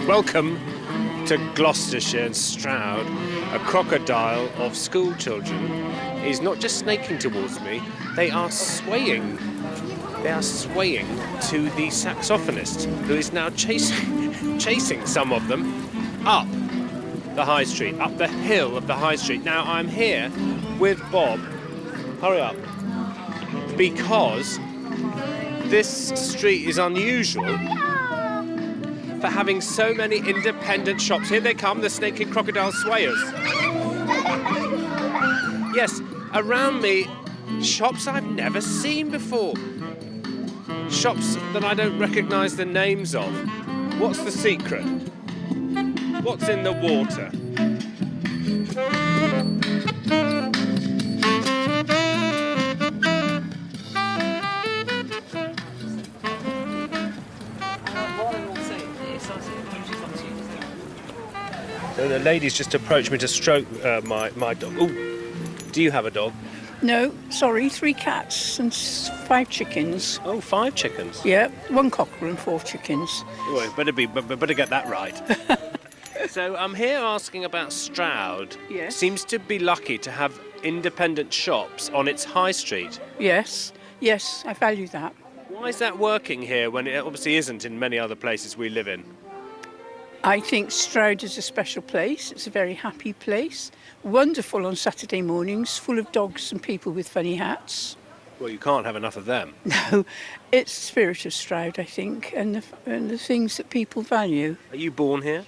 Welcome to Gloucestershire and Stroud. A crocodile of school children is not just snaking towards me, they are swaying. They are swaying to the saxophonist, who is now chasing some of them up the high street, up the hill of the high street. Now I'm here with Bob. Hurry up. Because this street is unusual for having so many independent shops. Here they come, the snaking crocodile swayers. Yes, around me, shops I've never seen before. Shops that I don't recognise the names of. What's the secret? What's in the water? So the lady's just approached me to stroke my dog. Ooh, do you have a dog? No, sorry, 3 cats and 5 chickens. Oh, 5 chickens? Yeah, 1 cockerel and 4 chickens. Oh, better get that right. So I'm here asking about Stroud. Yes. Seems to be lucky to have independent shops on its high street. Yes, I value that. Why is that working here when it obviously isn't in many other places we live in? I think Stroud is a special place. It's a very happy place. Wonderful on Saturday mornings, full of dogs and people with funny hats. Well, you can't have enough of them. No, it's the spirit of Stroud, I think, and the things that people value. Are you born here?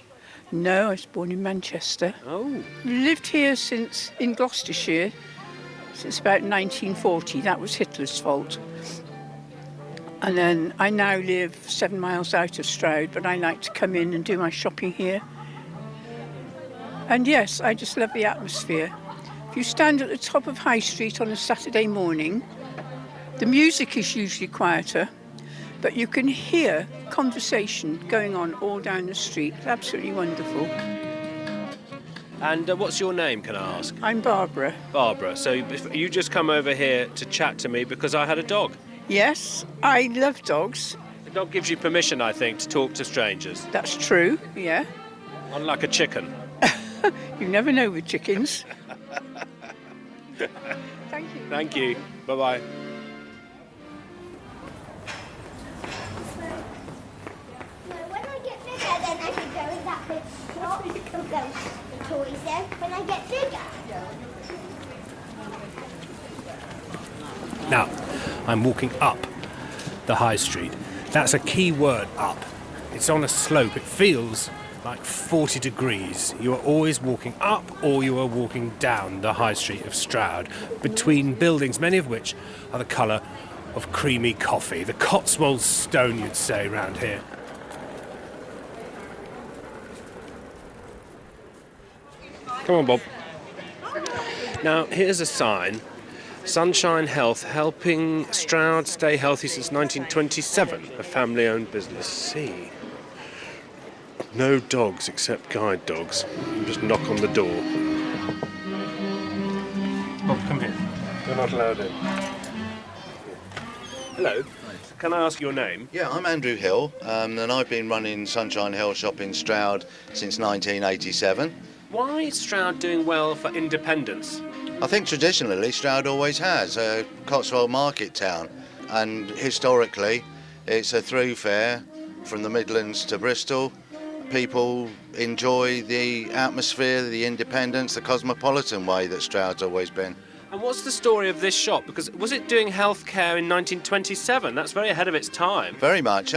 No, I was born in Manchester. Oh. Lived here in Gloucestershire since about 1940. That was Hitler's fault. And then I now live 7 miles out of Stroud, but I like to come in and do my shopping here. And yes, I just love the atmosphere. If you stand at the top of High Street on a Saturday morning, the music is usually quieter, but you can hear conversation going on all down the street. It's absolutely wonderful. And what's your name, can I ask? I'm Barbara. Barbara. So you just come over here to chat to me because I had a dog. Yes, I love dogs. The dog gives you permission, I think, to talk to strangers. That's true, yeah. Unlike a chicken. You never know with chickens. Thank you. Thank you. Bye-bye. When I get bigger, then I can go in that big shop and go the toys then. When I get bigger. Now, I'm walking up the high street. That's a key word, up. It's on a slope. It feels like 40 degrees. You are always walking up or you are walking down the high street of Stroud, between buildings, many of which are the colour of creamy coffee. The Cotswold stone, you'd say, round here. Come on, Bob. Now, here's a sign. Sunshine Health, helping Stroud stay healthy since 1927. A family-owned business. See. No dogs except guide dogs. You just knock on the door. Bob, come here. You're not allowed in. Hello. Can I ask your name? Yeah, I'm Andrew Hill, and I've been running Sunshine Health Shop in Stroud since 1987. Why is Stroud doing well for independence? I think traditionally Stroud always has, a Cotswold market town, and historically it's a thoroughfare from the Midlands to Bristol. People enjoy the atmosphere, the independence, the cosmopolitan way that Stroud's always been. And what's the story of this shop? Because was it doing healthcare in 1927? That's very ahead of its time. Very much.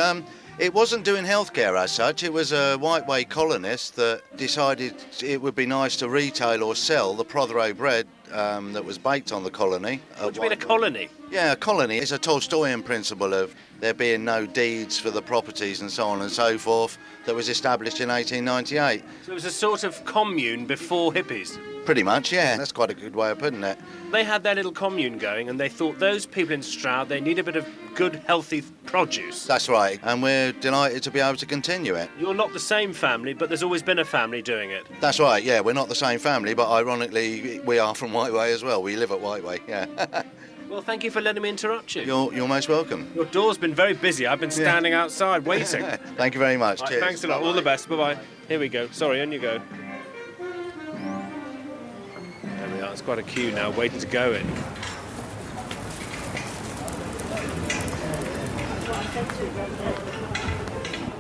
It wasn't doing healthcare as such. It was a Whiteway colonist that decided it would be nice to retail or sell the Prothero bread that was baked on the colony. What do you mean, a colony? Yeah, a colony. It's a Tolstoyan principle of there being no deeds for the properties and so on and so forth that was established in 1898. So it was a sort of commune before hippies? Pretty much, yeah. That's quite a good way of putting it. They had their little commune going and they thought those people in Stroud, they need a bit of good, healthy produce. That's right, and we're delighted to be able to continue it. You're not the same family, but there's always been a family doing it. That's right, yeah. We're not the same family, but ironically, we are from Whiteway as well. We live at Whiteway, yeah. Well, thank you for letting me interrupt you. You're most welcome. Your door's been very busy. I've been standing outside waiting. Thank you very much. Right, Cheers. thanks a lot. All the best. Bye-bye. Here we go. Sorry, on you go. There we are. It's quite a queue now, waiting to go in.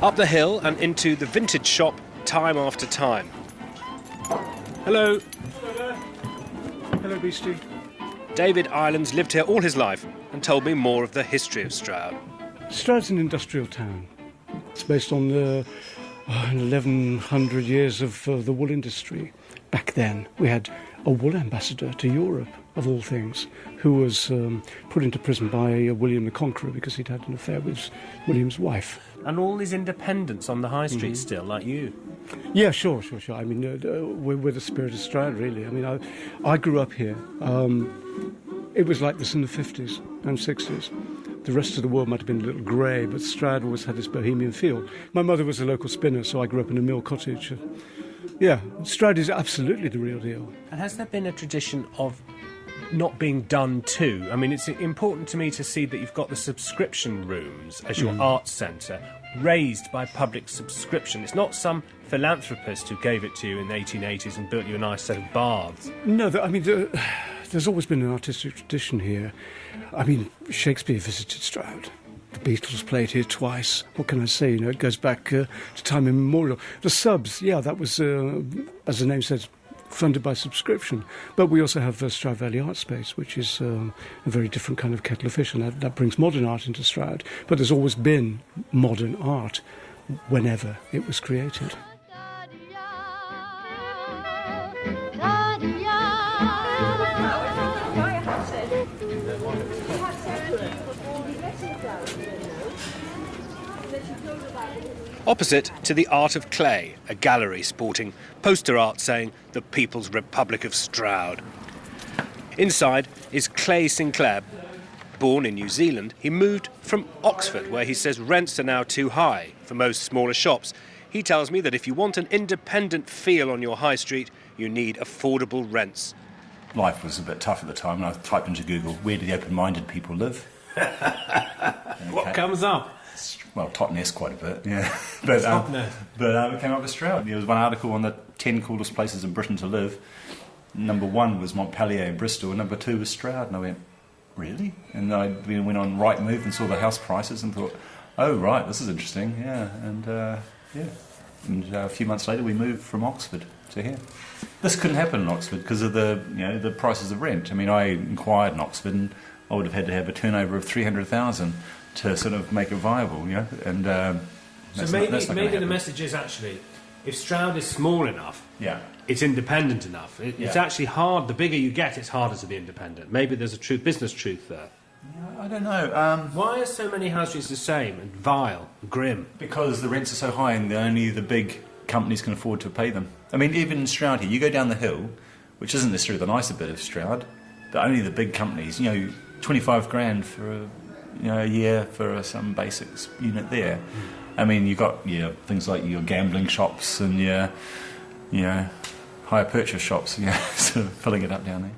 Up the hill and into the vintage shop time after time. Hello. Hello, Beastie. David Ireland's lived here all his life and told me more of the history of Stroud. Stroud's an industrial town. It's based on the 1100 years of the wool industry. Back then, we had a wool ambassador to Europe, of all things, who was put into prison by William the Conqueror because he'd had an affair with William's wife. And all these independents on the high street still, like you. Yeah, sure. I mean, we're the spirit of Stroud, really. I mean, I grew up here. It was like this in the 50s and 60s. The rest of the world might have been a little grey, but Stroud always had this bohemian feel. My mother was a local spinner, so I grew up in a mill cottage. Yeah, Stroud is absolutely the real deal. And has there been a tradition of not being done to? I mean, it's important to me to see that you've got the subscription rooms as your arts centre, raised by public subscription. It's not some philanthropist who gave it to you in the 1880s and built you a nice set of baths. No, I mean, there's always been an artistic tradition here. I mean, Shakespeare visited Stroud. The Beatles played here twice. What can I say? You know, it goes back to time immemorial. The subs, yeah, that was, as the name says, funded by subscription. But we also have Stroud Valley Art Space, which is a very different kind of kettle of fish, and that brings modern art into Stroud. But there's always been modern art whenever it was created. Opposite to the Art of Clay, a gallery sporting poster art saying the People's Republic of Stroud. Inside is Clay Sinclair. Born in New Zealand, he moved from Oxford, where he says rents are now too high for most smaller shops. He tells me that if you want an independent feel on your high street, you need affordable rents. Life was a bit tough at the time, and I typed into Google, where do the open-minded people live? What comes up? Well, Totnes quite a bit, yeah. But it came up with Stroud. There was one article on the 10 coolest places in Britain to live. Number 1 was Montpellier and Bristol, and number 2 was Stroud. And I went, really? And I went on Rightmove and saw the house prices and thought, oh, right, this is interesting, yeah. And a few months later, we moved from Oxford to here. This couldn't happen in Oxford because of the prices of rent. I mean, I inquired in Oxford, and I would have had to have a turnover of 300,000 to sort of make it viable, you know. And so maybe the message is actually, if Stroud is small enough, it's independent enough. It's actually hard. The bigger you get, it's harder to be independent. Maybe there's a business truth there. Yeah, I don't know. Why are so many house streets the same and vile, and grim? Because the rents are so high, and only the big companies can afford to pay them. I mean, even in Stroud here, you go down the hill, which isn't necessarily the nicer bit of Stroud, but only the big companies. You know, 25 grand for a year for some basics unit there. I mean, you've got things like your gambling shops and your hire purchase shops, sort of filling it up down there.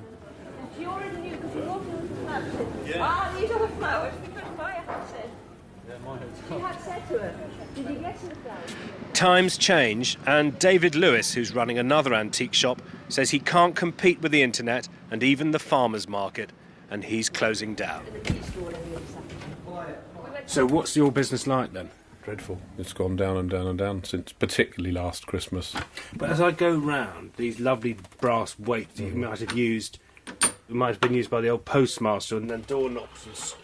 You already knew because you walked into the flat. Ah, these are the flowers because Maya had said. Yeah, Maya had said. She had said to her, did you get to the flowers? Times change, and David Lewis, who's running another antique shop, says he can't compete with the internet and even the farmers market, and he's closing down. So what's your business like then? Dreadful. It's gone down and down and down since particularly last Christmas. But as I go round, these lovely brass weights that you might have used, might have been used by the old postmaster, and then door knocks.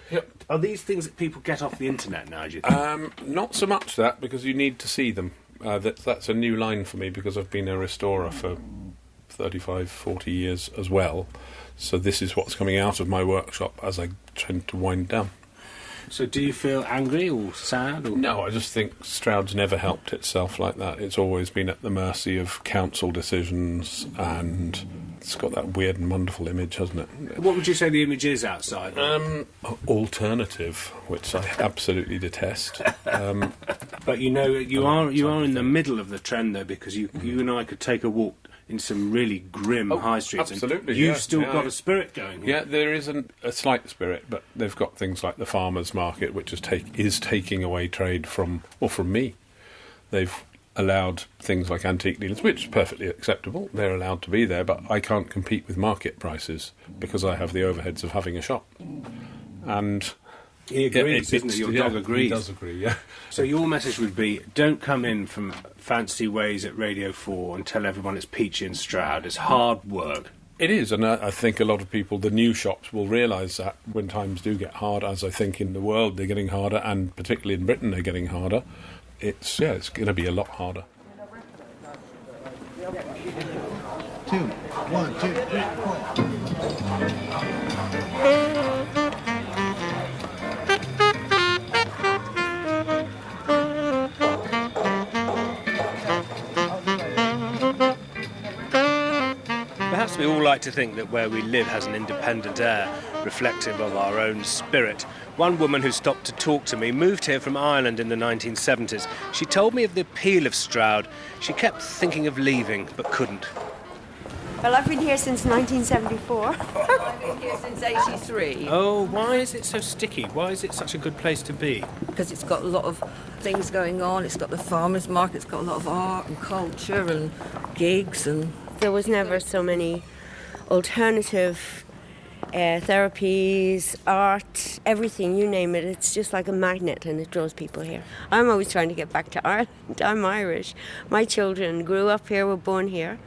Are these things that people get off the internet now, do you think? Not so much that, because you need to see them. That's a new line for me, because I've been a restorer for 35, 40 years as well. So this is what's coming out of my workshop as I tend to wind down. So do you feel angry or sad? Or? No, I just think Stroud's never helped itself like that. It's always been at the mercy of council decisions, and it's got that weird and wonderful image, hasn't it? What would you say the image is outside? Alternative, which I absolutely detest. But you are in the middle of the trend, though, because you and I could take a walk in some really grim high streets. Absolutely, And you've yeah, still yeah. got a spirit going here. Yeah, there is a slight spirit, but they've got things like the farmers' market, which is taking away trade from me. They've allowed things like antique dealers, which is perfectly acceptable. They're allowed to be there, but I can't compete with market prices because I have the overheads of having a shop. And He agrees, doesn't he? Your dog agrees. He does agree, yeah. So your message would be, don't come in from fancy ways at Radio 4 and tell everyone it's peachy and Stroud. It's hard work. It is, and I think a lot of people, the new shops, will realise that when times do get hard, as I think in the world they're getting harder, and particularly in Britain they're getting harder. It's going to be a lot harder. 2, 1, 2, 3, 4. Perhaps we all like to think that where we live has an independent air, reflective of our own spirit. One woman who stopped to talk to me moved here from Ireland in the 1970s. She told me of the appeal of Stroud. She kept thinking of leaving, but couldn't. Well, I've been here since 1974. I've been here since 83. Oh, why is it so sticky? Why is it such a good place to be? Because it's got a lot of things going on. It's got the farmers' market, it's got a lot of art and culture and gigs. And There was never so many alternative therapies, art, everything, you name it. It's just like a magnet and it draws people here. I'm always trying to get back to Ireland. I'm Irish. My children grew up here, were born here,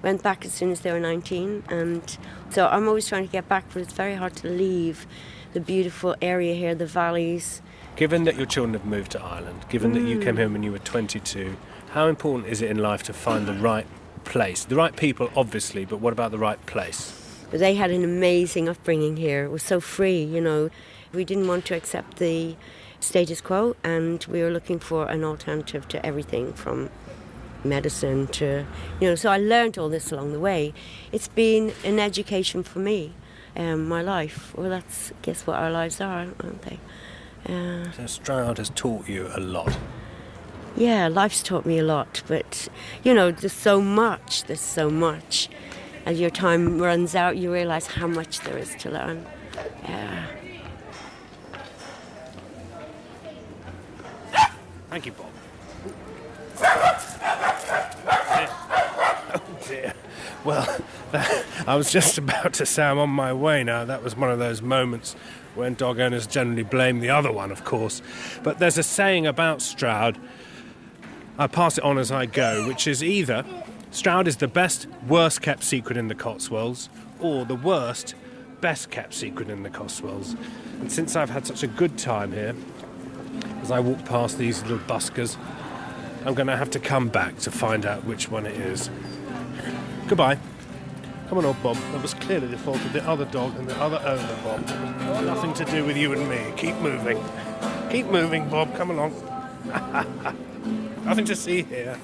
went back as soon as they were 19. And so I'm always trying to get back, but it's very hard to leave the beautiful area here, the valleys. Given that your children have moved to Ireland, given that you came here when you were 22, how important is it in life to find the right place? The right people, obviously, but what about the right place? They had an amazing upbringing here. It was so free, you know. We didn't want to accept the status quo, and we were looking for an alternative to everything from medicine to, you know, so I learned all this along the way. It's been an education for me, my life. Well, that's, I guess, what our lives are, aren't they? So Stroud has taught you a lot. Yeah, life's taught me a lot, but, you know, there's so much. As your time runs out, you realise how much there is to learn. Yeah. Thank you, Bob. Oh dear. Well, I was just about to say I'm on my way now. That was one of those moments when dog owners generally blame the other one, of course. But there's a saying about Stroud, I pass it on as I go, which is either Stroud is the best, worst-kept secret in the Cotswolds, or the worst, best-kept secret in the Cotswolds. And since I've had such a good time here, as I walk past these little buskers, I'm going to have to come back to find out which one it is. Goodbye. Come on, old Bob. That was clearly the fault of the other dog and the other owner, Bob. Nothing to do with you and me. Keep moving. Keep moving, Bob. Come along. Nothing to see here.